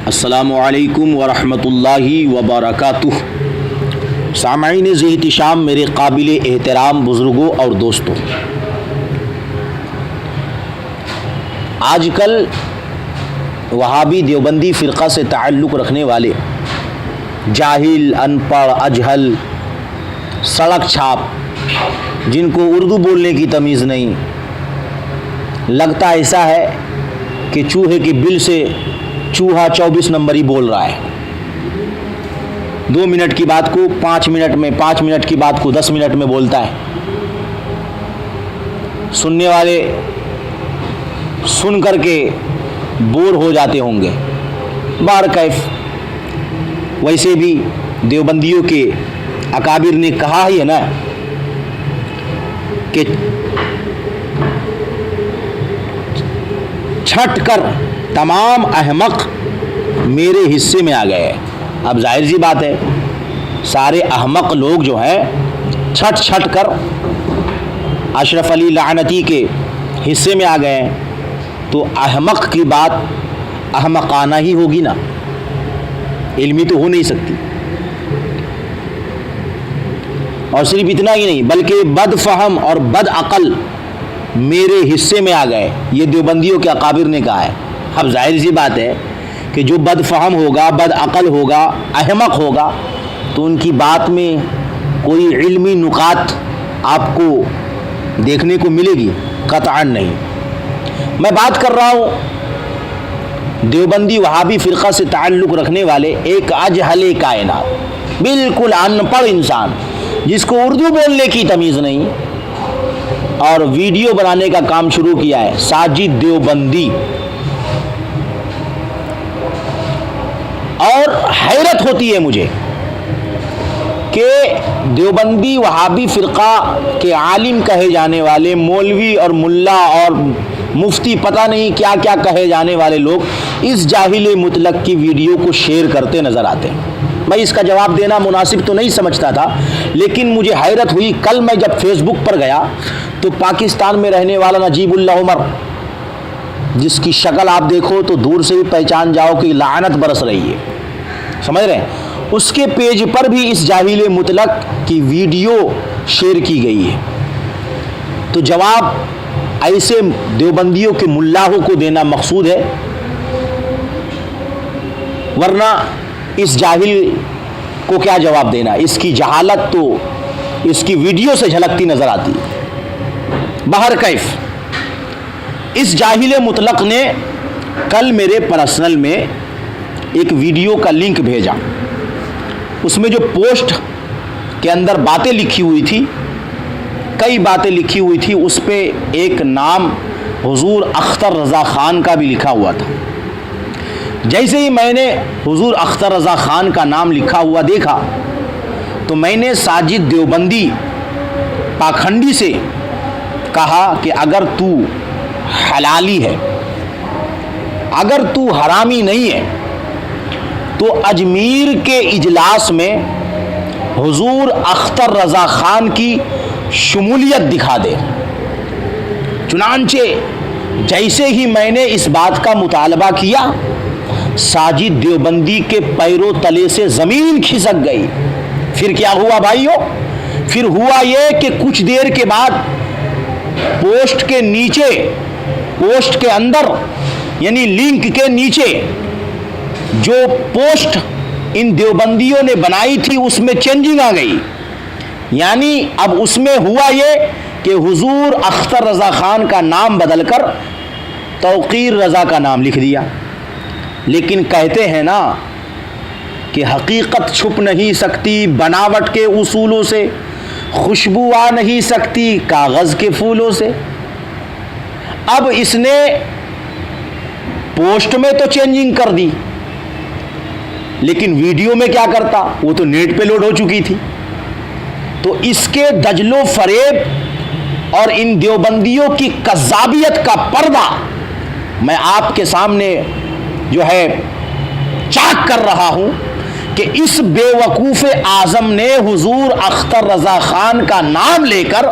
السلام علیکم ورحمۃ اللہ وبرکاتہ۔ سامعین ذی احتشام، میرے قابل احترام بزرگوں اور دوستوں، آج کل وہابی دیوبندی فرقہ سے تعلق رکھنے والے جاہل، ان پڑھ، اجہل، سڑک چھاپ، جن کو اردو بولنے کی تمیز نہیں، لگتا ایسا ہے کہ چوہے کی بل سے چوہا 24 نمبر ہی بول رہا ہے۔ 2 منٹ کی بات کو 5 منٹ میں، 5 منٹ کی بات کو 10 منٹ میں بولتا ہے۔ سننے والے سن کر کے بور ہو جاتے ہوں گے۔ بہرکیف ویسے بھی دیوبندیوں کے اکابر نے کہا ہی ہے نا کہ چھٹ کر تمام احمق میرے حصے میں آ گئے۔ اب ظاہر سی بات ہے، سارے احمق لوگ جو ہیں چھٹ چھٹ کر اشرف علی لعنتی کے حصے میں آ گئے ہیں، تو احمق کی بات احمقانہ ہی ہوگی نا، علمی تو ہو نہیں سکتی۔ اور صرف اتنا ہی نہیں بلکہ بد فہم اور بد عقل میرے حصے میں آ گئے، یہ دیوبندیوں کے اکابر نے کہا ہے۔ اب ظاہر سی بات ہے کہ جو بد فہم ہوگا، بد عقل ہوگا، احمق ہوگا، تو ان کی بات میں کوئی علمی نکات آپ کو دیکھنے کو ملے گی؟ قطعاً نہیں۔ میں بات کر رہا ہوں دیوبندی وہابی فرقہ سے تعلق رکھنے والے ایک اجہل کائنات، بالکل ان پڑھ انسان، جس کو اردو بولنے کی تمیز نہیں، اور ویڈیو بنانے کا کام شروع کیا ہے، ساجد دیوبندی۔ اور حیرت ہوتی ہے مجھے کہ دیوبندی وہابی فرقہ کے عالم کہے جانے والے مولوی اور ملا اور مفتی، پتہ نہیں کیا کیا کہے جانے والے لوگ اس جاہل مطلق کی ویڈیو کو شیئر کرتے نظر آتے ہیں۔ میں اس کا جواب دینا مناسب تو نہیں سمجھتا تھا، لیکن مجھے حیرت ہوئی کل میں جب فیس بک پر گیا تو پاکستان میں رہنے والا نجیب اللہ عمر، جس کی شکل آپ دیکھو تو دور سے بھی پہچان جاؤ کہ لعنت برس رہی ہے، سمجھ رہے ہیں، اس کے پیج پر بھی اس جاہل مطلق کی ویڈیو شیئر کی گئی ہے۔ تو جواب ایسے دیوبندیوں کے ملاحوں کو دینا مقصود ہے، ورنہ اس جاہل کو کیا جواب دینا؟ اس کی جہالت تو اس کی ویڈیو سے جھلکتی نظر آتی ہے۔ بہرکیف اس جاہل مطلق نے کل میرے پرسنل میں ایک ویڈیو کا لنک بھیجا۔ اس میں جو پوسٹ کے اندر باتیں لکھی ہوئی تھی، کئی باتیں لکھی ہوئی تھی، اس پہ ایک نام حضور اختر رضا خان کا بھی لکھا ہوا تھا۔ جیسے ہی میں نے حضور اختر رضا خان کا نام لکھا ہوا دیکھا تو میں نے ساجد دیوبندی پاکھنڈی سے کہا کہ اگر تو حلالی ہے، اگر تو حرامی نہیں ہے، تو اجمیر کے اجلاس میں حضور اختر رضا خان کی شمولیت دکھا دے۔ چنانچہ جیسے ہی میں نے اس بات کا مطالبہ کیا، ساجد دیوبندی کے پیروں تلے سے زمین کھسک گئی۔ پھر کیا ہوا بھائیو؟ پھر ہوا یہ کہ کچھ دیر کے بعد پوسٹ کے نیچے، پوسٹ کے اندر یعنی لنک کے نیچے جو پوسٹ ان دیوبندیوں نے بنائی تھی اس میں چینجنگ آ گئی، یعنی اب اس میں ہوا یہ کہ حضور اختر رضا خان کا نام بدل کر توقیر رضا کا نام لکھ دیا۔ لیکن کہتے ہیں نا کہ حقیقت چھپ نہیں سکتی بناوٹ کے اصولوں سے، خوشبو آ نہیں سکتی کاغذ کے پھولوں سے۔ اب اس نے پوسٹ میں تو چینجنگ کر دی، لیکن ویڈیو میں کیا کرتا؟ وہ تو نیٹ پہ لوڈ ہو چکی تھی۔ تو اس کے دجل و فریب اور ان دیوبندیوں کی کذابیت کا پردہ میں آپ کے سامنے جو ہے چاک کر رہا ہوں کہ اس بے وقوف اعظم نے حضور اختر رضا خان کا نام لے کر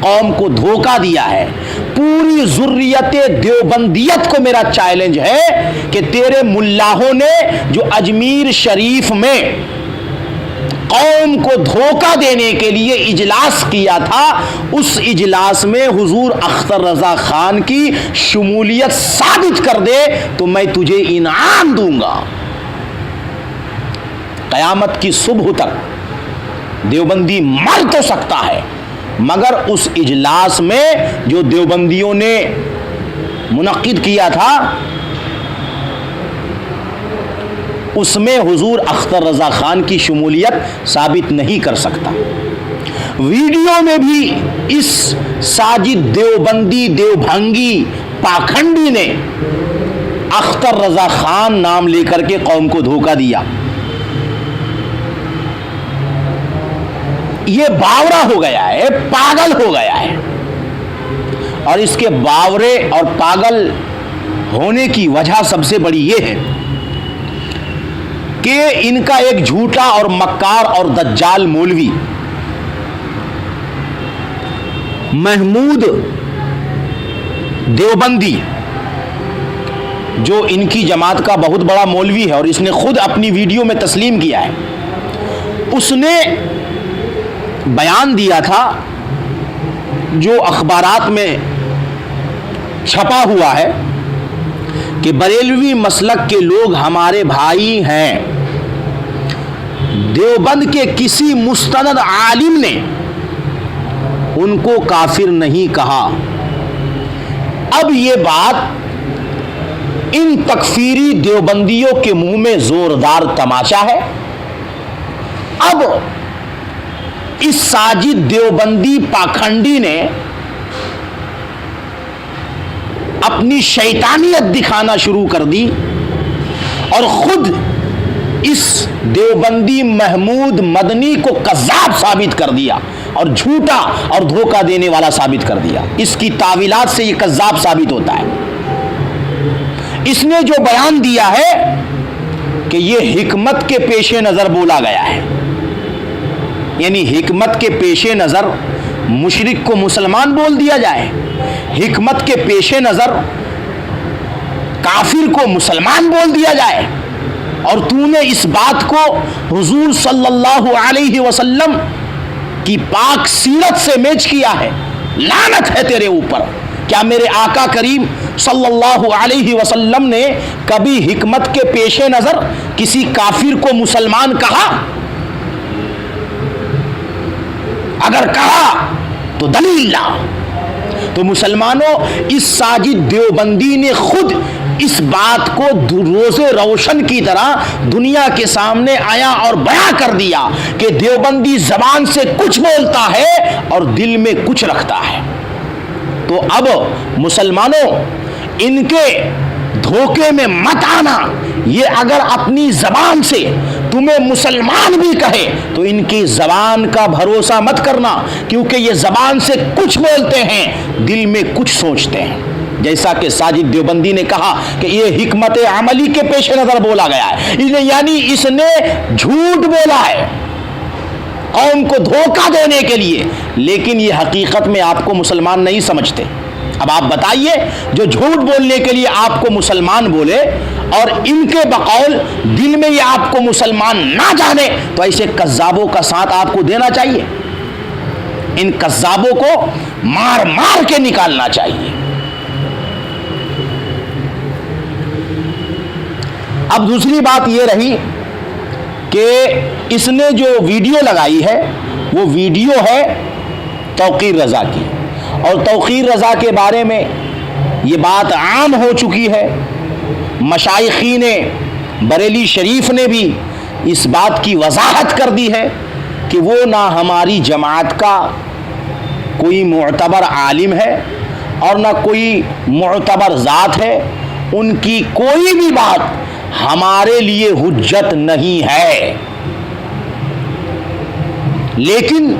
قوم کو دھوکہ دیا ہے. پوری ذریت دیوبندیت کو میرا چیلنج ہے کہ تیرے ملاحوں نے جو اجمیر شریف میں قوم کو دھوکہ دینے کے لیے اجلاس کیا تھا، اس اجلاس میں حضور اختر رضا خان کی شمولیت ثابت کر دے تو میں تجھے انعام دوں گا. قیامت کی صبح تک دیوبندی مر تو سکتا ہے، مگر اس اجلاس میں جو دیوبندیوں نے منعقد کیا تھا اس میں حضور اختر رضا خان کی شمولیت ثابت نہیں کر سکتا. ویڈیو میں بھی اس ساجد دیوبندی دیوبھنگی پاکھنڈی نے اختر رضا خان نام لے کر کے قوم کو دھوکہ دیا. یہ باورا ہو گیا ہے، پاگل ہو گیا ہے، اور اس کے باورے اور پاگل ہونے کی وجہ سب سے بڑی یہ ہے کہ ان کا ایک جھوٹا اور مکار اور دجال مولوی محمود دیوبندی، جو ان کی جماعت کا بہت بڑا مولوی ہے اور اس نے خود اپنی ویڈیو میں تسلیم کیا ہے، اس نے بیان دیا تھا جو اخبارات میں چھپا ہوا ہے کہ بریلوی مسلک کے لوگ ہمارے بھائی ہیں. دیوبند کے کسی مستند عالم نے ان کو کافر نہیں کہا. اب یہ بات ان تکفیری دیوبندیوں کے منہ میں زوردار تماچا ہے. اب اس ساجد دیوبندی پاکھنڈی نے اپنی شیطانیت دکھانا شروع کر دی اور خود اس دیوبندی محمود مدنی کو کذاب ثابت کر دیا اور جھوٹا اور دھوکہ دینے والا ثابت کر دیا. اس کی تعویلات سے یہ کذاب ثابت ہوتا ہے. اس نے جو بیان دیا ہے کہ یہ حکمت کے پیش نظر بولا گیا ہے، یعنی حکمت کے پیش نظر مشرک کو مسلمان بول دیا جائے، حکمت کے پیش نظر کافر کو مسلمان بول دیا جائے، اور تو نے اس بات کو حضور صلی اللہ علیہ وسلم کی پاک سیرت سے میچ کیا ہے. لعنت ہے تیرے اوپر. کیا میرے آقا کریم صلی اللہ علیہ وسلم نے کبھی حکمت کے پیش نظر کسی کافر کو مسلمان کہا؟ اگر کہا تو دلیل لا. تو مسلمانوں، اس ساجد دیوبندی نے خود اس بات کو روز روشن کی طرح دنیا کے سامنے آیا اور بیان کر دیا کہ دیوبندی زبان سے کچھ بولتا ہے اور دل میں کچھ رکھتا ہے. تو اب مسلمانوں، ان کے دھوکے میں مت آنا. یہ اگر اپنی زبان سے تمہیں مسلمان بھی کہے تو ان کی زبان کا بھروسہ مت کرنا، کیونکہ یہ زبان سے کچھ بولتے ہیں، دل میں کچھ سوچتے ہیں. جیسا کہ ساجد دیوبندی نے کہا کہ یہ حکمت عملی کے پیش نظر بولا گیا ہے، یعنی اس نے جھوٹ بولا ہے قوم کو دھوکہ دینے کے لیے، لیکن یہ حقیقت میں آپ کو مسلمان نہیں سمجھتے. اب آپ بتائیے، جو جھوٹ بولنے کے لیے آپ کو مسلمان بولے اور ان کے بقول دل میں یہ آپ کو مسلمان نہ جانے، تو ایسے کذابوں کا ساتھ آپ کو دینا چاہیے. ان کذابوں کو مار مار کے نکالنا چاہیے. اب دوسری بات یہ رہی کہ اس نے جو ویڈیو لگائی ہے وہ ویڈیو ہے توقیر رضا کی، اور توقیر رضا کے بارے میں یہ بات عام ہو چکی ہے. مشائخین بریلی شریف نے بھی اس بات کی وضاحت کر دی ہے کہ وہ نہ ہماری جماعت کا کوئی معتبر عالم ہے اور نہ کوئی معتبر ذات ہے. ان کی کوئی بھی بات ہمارے لیے حجت نہیں ہے، لیکن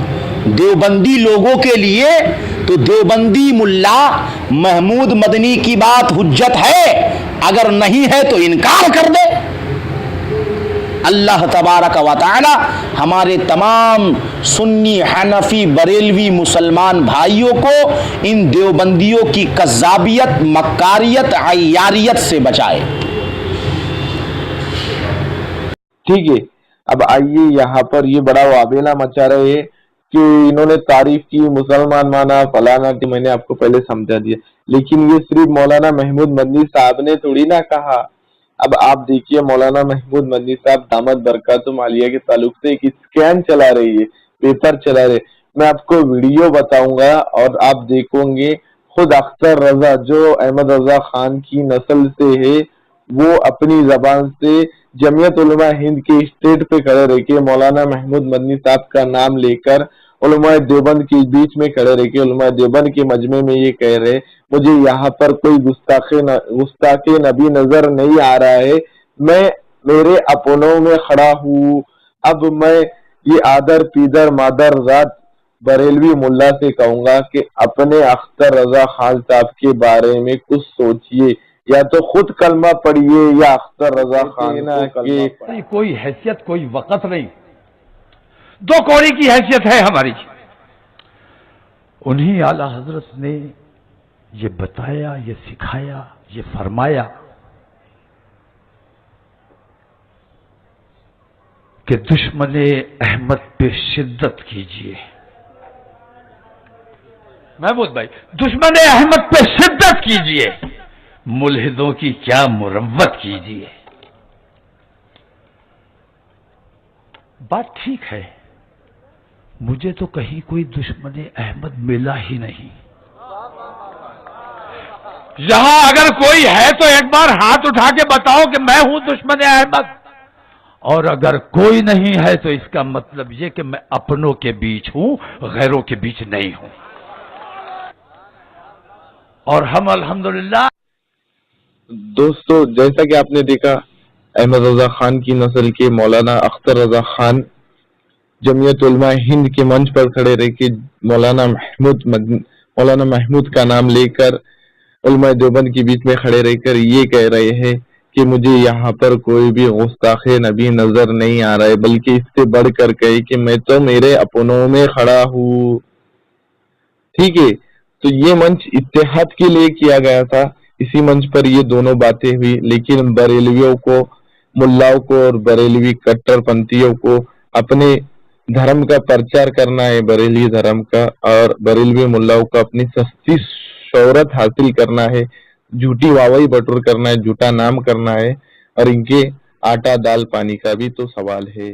دیوبندی لوگوں کے لیے تو دیوبندی ملا محمود مدنی کی بات حجت ہے. اگر نہیں ہے تو انکار کر دے. اللہ تبارک و تعالی ہمارے تمام سنی، حنفی، بریلوی مسلمان بھائیوں کو ان دیوبندیوں کی کذابیت، مکاریت، عیاریت سے بچائے۔ ٹھیک ہے، اب آئیے یہاں پر یہ بڑا وابیلا مچا رہے ہیں کہ انہوں نے تعریف کی، مسلمان مانا، فلانا، کہ میں نے آپ کو پہلے سمجھا دیا، لیکن یہ صرف مولانا محمود مدنی صاحب نے تھوڑی نہ کہا۔ اب آپ دیکھیے مولانا محمود مدنی صاحب دامت برکاتہم عالیہ کے تعلق سے ایک اسکین چلا رہی ہے، پیپر چلا رہے، میں آپ کو ویڈیو بتاؤں گا اور آپ دیکھیں گے، خود اختر رضا جو احمد رضا خان کی نسل سے ہے، وہ اپنی زبان سے جمعیت علماء ہند کے اسٹیج پہ کھڑے رہ کے مولانا محمود مدنی صاحب کا نام لے کر علماء دیوبند کے بیچ میں کھڑے رہ کے علماء دیوبند کے مجمع میں یہ کہہ رہے، مجھے یہاں پر کوئی گستاخ نبی نظر نہیں آ رہا ہے، میں میرے اپنوں میں کھڑا ہوں۔ اب میں یہ آدر پیدر مادر ذات بریلوی ملا سے کہوں گا کہ اپنے اختر رضا خان صاحب کے بارے میں کچھ سوچئے، یا تو خود کلمہ پڑھیے یا اختر رضا خان کو کلمہ پڑھیے۔ کوئی حیثیت، کوئی وقت نہیں، دو کوڑی کی حیثیت ہے ہماری۔ انہی اعلی حضرت نے یہ بتایا، یہ سکھایا، یہ فرمایا کہ دشمن احمد پہ شدت کیجئے۔ محمود بھائی، دشمن احمد پہ شدت کیجئے، ملحدوں کی کیا مروت کیجئے۔ بات ٹھیک ہے، مجھے تو کہیں کوئی دشمن احمد ملا ہی نہیں۔ یہاں اگر کوئی ہے تو ایک بار ہاتھ اٹھا کے بتاؤ کہ میں ہوں دشمن احمد، اور اگر کوئی نہیں ہے تو اس کا مطلب یہ کہ میں اپنوں کے بیچ ہوں، غیروں کے بیچ نہیں ہوں۔ اور ہم الحمدللہ دوستو، جیسا کہ آپ نے دیکھا احمد رضا خان کی نسل کے مولانا اختر رضا خان جمعیت علماء ہند کے منچ پر کھڑے رہ کے مولانا محمود کا نام لے کر علماء دیوبند کے بیچ میں کھڑے رہ کر یہ کہہ رہے ہیں کہ مجھے یہاں پر کوئی بھی گستاخ نبی نظر نہیں آ رہا ہے، بلکہ اس سے بڑھ کر کہے کہ میں تو میرے اپنوں میں کھڑا ہوں۔ ٹھیک ہے، تو یہ منچ اتحاد کے لیے کیا گیا تھا، اسی منچ پر یہ دونوں باتیں ہوئی، لیکن بریلویوں کو، ملاؤں کو اور بریلوی کٹر پنتھیوں کو اپنے دھرم کا پرچار کرنا ہے، بریلوی دھرم کا، اور بریلوی ملاؤں کو اپنی سستی شہرت حاصل کرنا ہے، جھوٹی واوئی بٹور کرنا ہے، جھوٹا نام کرنا ہے، اور ان کے آٹا دال پانی کا بھی تو سوال ہے۔